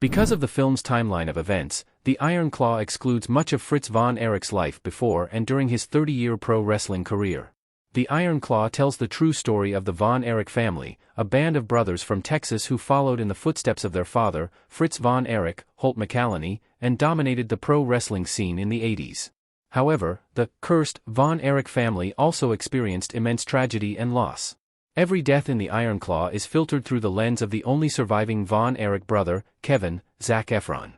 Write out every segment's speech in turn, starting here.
Because of the film's timeline of events, the Iron Claw excludes much of Fritz Von Erich's life before and during his 30-year pro wrestling career. The Iron Claw tells the true story of the Von Erich family, a band of brothers from Texas who followed in the footsteps of their father, Fritz Von Erich, Holt McCallany, and dominated the pro wrestling scene in the 80s. However, the cursed Von Erich family also experienced immense tragedy and loss. Every death in the Iron Claw is filtered through the lens of the only surviving Von Erich brother, Kevin, Zac Efron.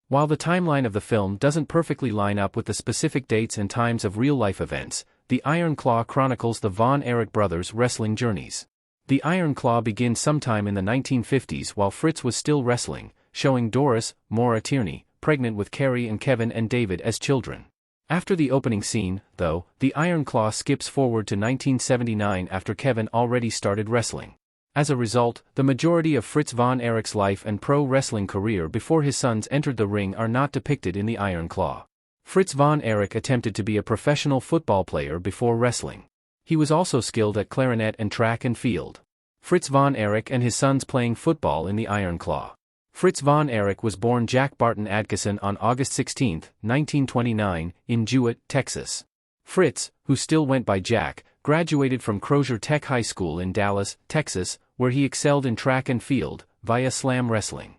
While the timeline of the film doesn't perfectly line up with the specific dates and times of real-life events, the Iron Claw chronicles the Von Erich brothers' wrestling journeys. The Iron Claw begins sometime in the 1950s while Fritz was still wrestling, showing Doris, Maura Tierney, pregnant with Carrie and Kevin and David as children. After the opening scene, though, the Iron Claw skips forward to 1979 after Kevin already started wrestling. As a result, the majority of Fritz Von Erich's life and pro wrestling career before his sons entered the ring are not depicted in the Iron Claw. Fritz Von Erich attempted to be a professional football player before wrestling. He was also skilled at clarinet and track and field. Fritz Von Erich and his sons playing football in the Iron Claw. Fritz Von Erich was born Jack Barton Adkisson on August 16, 1929, in Jewett, Texas. Fritz, who still went by Jack, graduated from Crozier Tech High School in Dallas, Texas, where he excelled in track and field, via slam wrestling.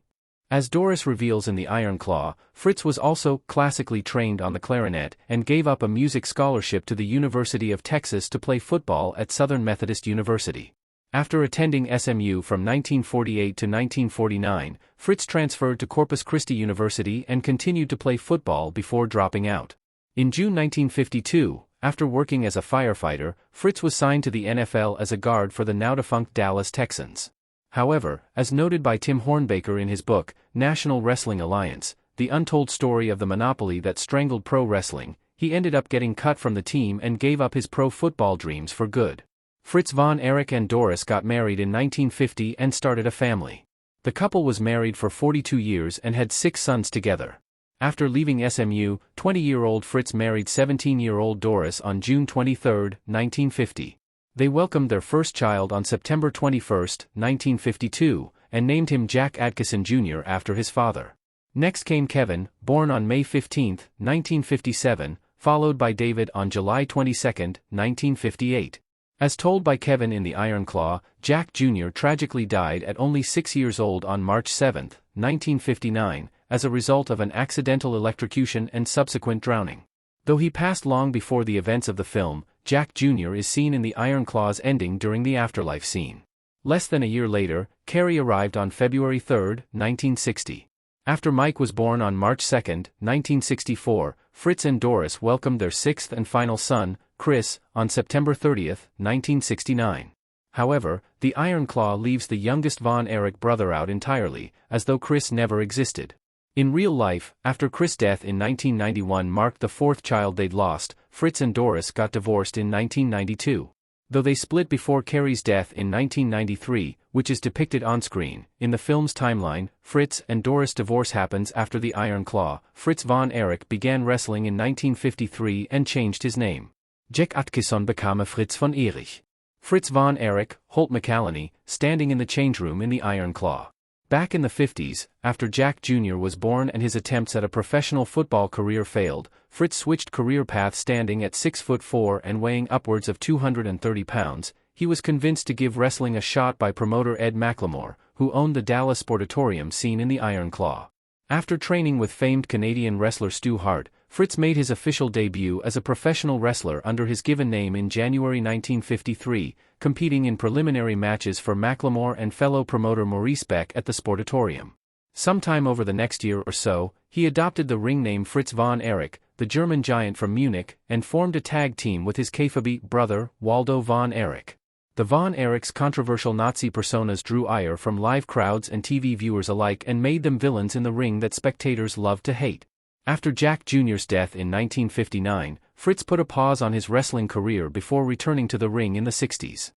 As Doris reveals in the Iron Claw, Fritz was also classically trained on the clarinet and gave up a music scholarship to the University of Texas to play football at Southern Methodist University. After attending SMU from 1948 to 1949, Fritz transferred to Corpus Christi University and continued to play football before dropping out. In June 1952, after working as a firefighter, Fritz was signed to the NFL as a guard for the now-defunct Dallas Texans. However, as noted by Tim Hornbaker in his book, National Wrestling Alliance, The Untold Story of the Monopoly That Strangled Pro Wrestling, he ended up getting cut from the team and gave up his pro football dreams for good. Fritz Von Erich and Doris got married in 1950 and started a family. The couple was married for 42 years and had 6 sons together. After leaving SMU, 20-year-old Fritz married 17-year-old Doris on June 23, 1950. They welcomed their first child on September 21, 1952, and named him Jack Adkisson Jr. after his father. Next came Kevin, born on May 15, 1957, followed by David on July 22, 1958. As told by Kevin in the Iron Claw, Jack Jr. tragically died at only 6 years old on March 7, 1959, as a result of an accidental electrocution and subsequent drowning. Though he passed long before the events of the film, Jack Jr. is seen in the Iron Claw's ending during the afterlife scene. Less than a year later, Carrie arrived on February 3, 1960. After Mike was born on March 2, 1964, Fritz and Doris welcomed their 6th and final son, Chris, on September 30, 1969. However, the Iron Claw leaves the youngest Von Erich brother out entirely, as though Chris never existed. In real life, after Chris' death in 1991 marked the 4th child they'd lost, Fritz and Doris got divorced in 1992. Though they split before Carrie's death in 1993, which is depicted on-screen, in the film's timeline, Fritz and Doris' divorce happens after the Iron Claw. Fritz Von Erich began wrestling in 1953 and changed his name. Jack Adkisson bekam Fritz Von Erich. Fritz Von Erich, Holt McCallany, standing in the change room in the Iron Claw. Back in the 50s, after Jack Jr. was born and his attempts at a professional football career failed, Fritz switched career path. Standing at 6'4" and weighing upwards of 230 pounds, he was convinced to give wrestling a shot by promoter Ed McLemore, who owned the Dallas Sportatorium scene in the Iron Claw. After training with famed Canadian wrestler Stu Hart, Fritz made his official debut as a professional wrestler under his given name in January 1953, competing in preliminary matches for McLemore and fellow promoter Maurice Beck at the Sportatorium. Sometime over the next year or so, he adopted the ring name Fritz Von Erich, the German giant from Munich, and formed a tag team with his kayfabe brother, Waldo Von Erich. The Von Erichs' controversial Nazi personas drew ire from live crowds and TV viewers alike and made them villains in the ring that spectators loved to hate. After Jack Jr.'s death in 1959, Fritz put a pause on his wrestling career before returning to the ring in the 60s.